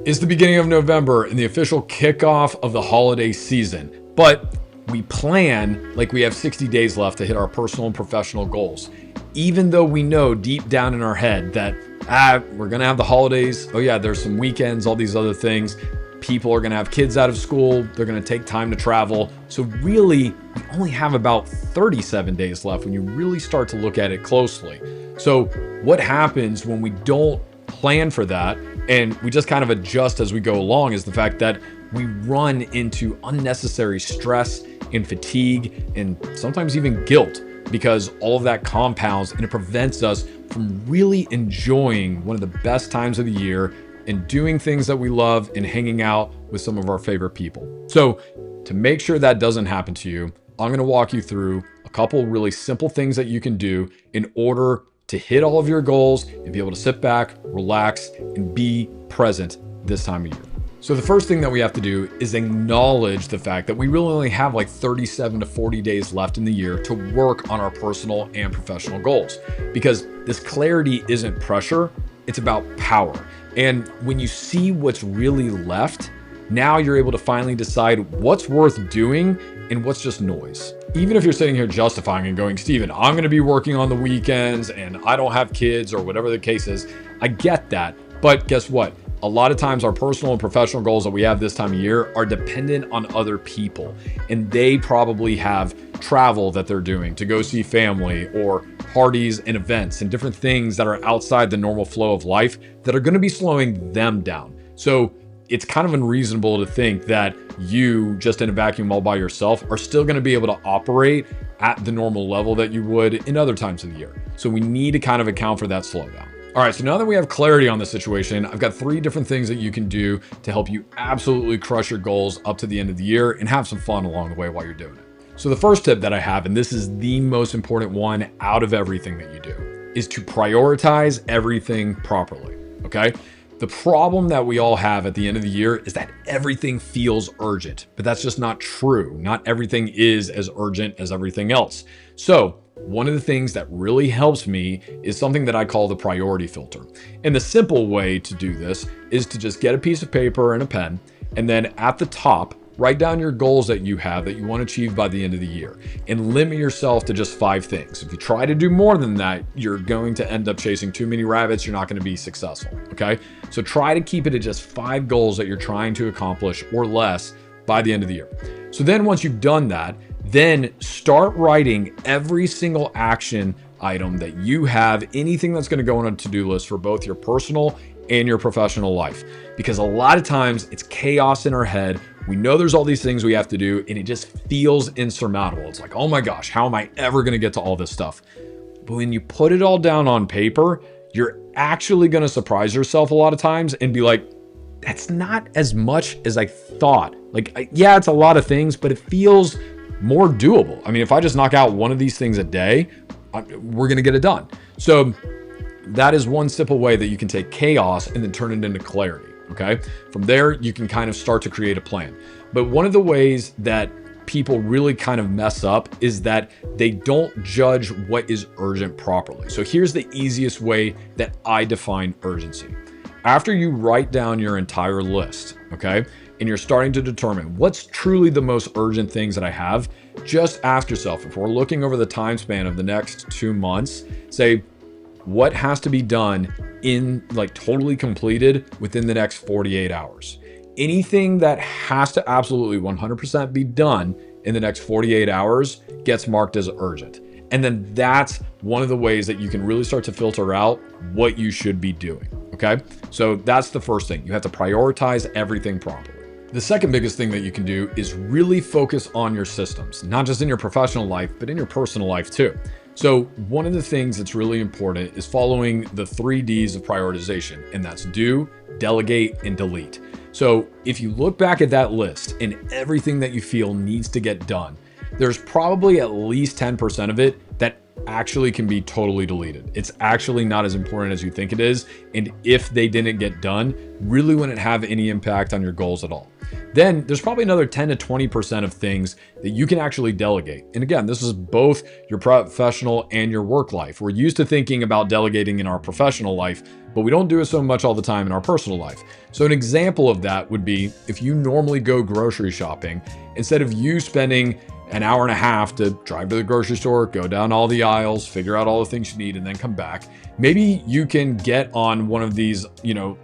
It's the beginning of November and the official kickoff of the holiday season, but we plan like we have 60 days left to hit our personal and professional goals. Even though we know deep down in our head that, we're gonna have the holidays. Oh yeah, there's some weekends, all these other things. People are gonna have kids out of school. They're gonna take time to travel. So really, we only have about 37 days left when you really start to look at it closely. So what happens when we don't plan for that and we just kind of adjust as we go along is the fact that we run into unnecessary stress and fatigue and sometimes even guilt, because all of that compounds and it prevents us from really enjoying one of the best times of the year and doing things that we love and hanging out with some of our favorite people. So to make sure that doesn't happen to you, I'm going to walk you through a couple really simple things that you can do in order to hit all of your goals and be able to sit back, relax, and be present this time of year. So the first thing that we have to do is acknowledge the fact that we really only have like 37 to 40 days left in the year to work on our personal and professional goals, because this clarity isn't pressure, it's about power. And when you see what's really left, now you're able to finally decide what's worth doing and what's just noise. Even if you're sitting here justifying and going, Steven, I'm going to be working on the weekends and I don't have kids or whatever the case is, I get that. But guess what? A lot of times our personal and professional goals that we have this time of year are dependent on other people. And they probably have travel that they're doing to go see family or parties and events and different things that are outside the normal flow of life that are going to be slowing them down. So it's kind of unreasonable to think that you, just in a vacuum all by yourself, are still going to be able to operate at the normal level that you would in other times of the year. So we need to kind of account for that slowdown. All right, so now that we have clarity on the situation, I've got 3 different things that you can do to help you absolutely crush your goals up to the end of the year and have some fun along the way while you're doing it. So the first tip that I have, and this is the most important one out of everything that you do, is to prioritize everything properly, okay? The problem that we all have at the end of the year is that everything feels urgent, but that's just not true. Not everything is as urgent as everything else. So one of the things that really helps me is something that I call the priority filter. And the simple way to do this is to just get a piece of paper and a pen, and then at the top, write down your goals that you have that you want to achieve by the end of the year, and limit yourself to just 5 things. If you try to do more than that, you're going to end up chasing too many rabbits. You're not going to be successful, okay? So try to keep it at just 5 goals that you're trying to accomplish or less by the end of the year. So then once you've done that, then start writing every single action item that you have, anything that's going to go on a to-do list for both your personal and your professional life. Because a lot of times it's chaos in our head. We know there's all these things we have to do and it just feels insurmountable. It's like, oh my gosh, how am I ever going to get to all this stuff? But when you put it all down on paper, you're actually going to surprise yourself a lot of times and be like, that's not as much as I thought. Like, yeah, it's a lot of things, but it feels more doable. I mean, if I just knock out one of these things a day, we're going to get it done. So that is one simple way that you can take chaos and then turn it into clarity. Okay. From there, you can kind of start to create a plan. But one of the ways that people really kind of mess up is that they don't judge what is urgent properly. So here's the easiest way that I define urgency. After you write down your entire list, okay, and you're starting to determine what's truly the most urgent things that I have, just ask yourself, if we're looking over the time span of the next 2 months, say, what has to be done in like totally completed within the next 48 hours? Anything that has to absolutely 100% be done in the next 48 hours gets marked as urgent. And then that's one of the ways that you can really start to filter out what you should be doing. Okay. So that's the first thing. You have to prioritize everything properly. The second biggest thing that you can do is really focus on your systems, not just in your professional life, but in your personal life too. So one of the things that's really important is following the 3 Ds of prioritization, and that's do, delegate, and delete. So if you look back at that list and everything that you feel needs to get done, there's probably at least 10% of it that actually can be totally deleted. It's actually not as important as you think it is. And if they didn't get done, really wouldn't have any impact on your goals at all. Then there's probably another 10 to 20% of things that you can actually delegate. And again, this is both your professional and your work life. We're used to thinking about delegating in our professional life, but we don't do it so much all the time in our personal life. So an example of that would be if you normally go grocery shopping, instead of you spending an hour and a half to drive to the grocery store, go down all the aisles, figure out all the things you need, and then come back. Maybe you can get on one of these,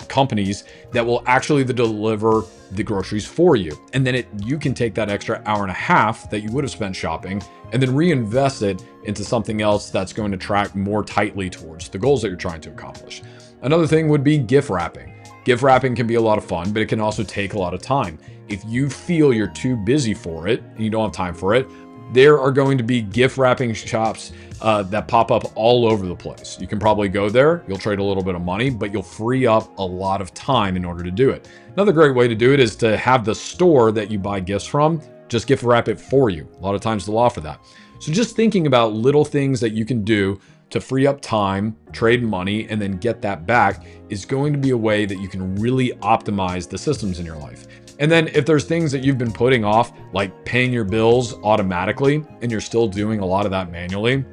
companies that will actually deliver the groceries for you. And then you can take that extra hour and a half that you would have spent shopping and then reinvest it into something else that's going to track more tightly towards the goals that you're trying to accomplish. Another thing would be gift wrapping. Gift wrapping can be a lot of fun, but it can also take a lot of time. If you feel you're too busy for it and you don't have time for it, there are going to be gift wrapping shops that pop up all over the place. You can probably go there, you'll trade a little bit of money, but you'll free up a lot of time in order to do it. Another great way to do it is to have the store that you buy gifts from just gift wrap it for you. A lot of times they'll offer that. So just thinking about little things that you can do to free up time, trade money, and then get that back is going to be a way that you can really optimize the systems in your life. And then if there's things that you've been putting off, like paying your bills automatically, and you're still doing a lot of that manually,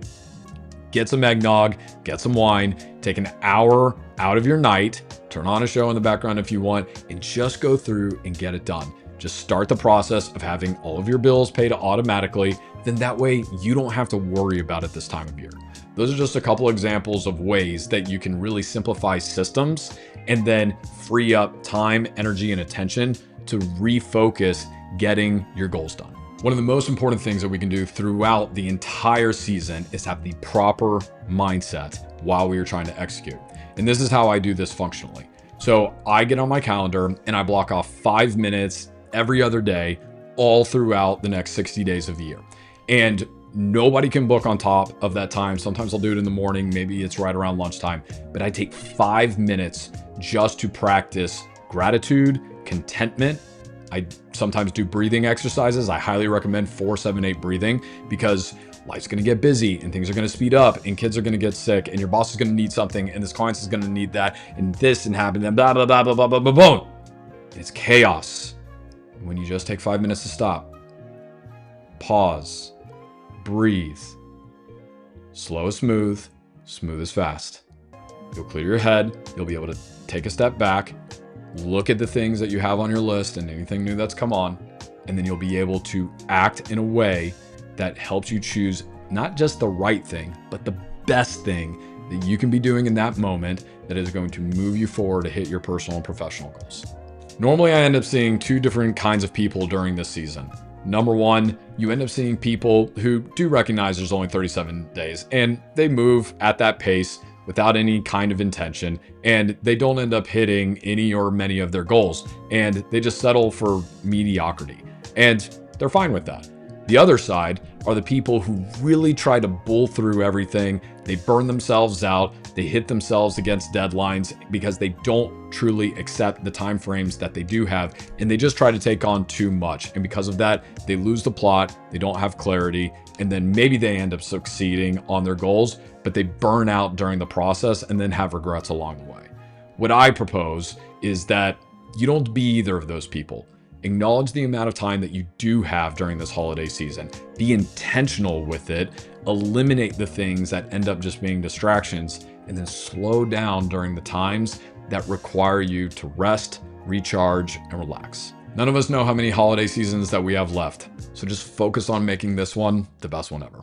get some eggnog, get some wine, take an hour out of your night, turn on a show in the background if you want, and just go through and get it done. Just start the process of having all of your bills paid automatically. Then that way you don't have to worry about it this time of year. Those are just a couple examples of ways that you can really simplify systems and then free up time, energy, and attention to refocus getting your goals done. One of the most important things that we can do throughout the entire season is have the proper mindset while we are trying to execute. And this is how I do this functionally. So I get on my calendar and I block off 5 minutes every other day, all throughout the next 60 days of the year. And nobody can book on top of that time. Sometimes I'll do it in the morning, maybe it's right around lunchtime, but I take 5 minutes just to practice gratitude, contentment. I sometimes do breathing exercises. I highly recommend 4-7-8 breathing because life's going to get busy and things are going to speed up and kids are going to get sick and your boss is going to need something and this client is going to need that and this and happen and blah, blah, blah, blah, blah, blah, blah, boom. It's chaos. When you just take 5 minutes to stop, pause, breathe, slow is smooth, smooth is fast. You'll clear your head. You'll be able to take a step back, look at the things that you have on your list and anything new that's come on, and then you'll be able to act in a way that helps you choose not just the right thing, but the best thing that you can be doing in that moment that is going to move you forward to hit your personal and professional goals. Normally, I end up seeing 2 different kinds of people during this season. Number one, you end up seeing people who do recognize there's only 37 days and they move at that pace without any kind of intention, and they don't end up hitting any or many of their goals, and they just settle for mediocrity, and they're fine with that. The other side are the people who really try to bull through everything. They burn themselves out. They hit themselves against deadlines because they don't truly accept the time frames that they do have, and they just try to take on too much. And because of that, they lose the plot, they don't have clarity, and then maybe they end up succeeding on their goals, but they burn out during the process and then have regrets along the way. What I propose is that you don't be either of those people. Acknowledge the amount of time that you do have during this holiday season. Be intentional with it. Eliminate the things that end up just being distractions, and then slow down during the times that require you to rest, recharge, and relax. None of us know how many holiday seasons that we have left, so just focus on making this one the best one ever.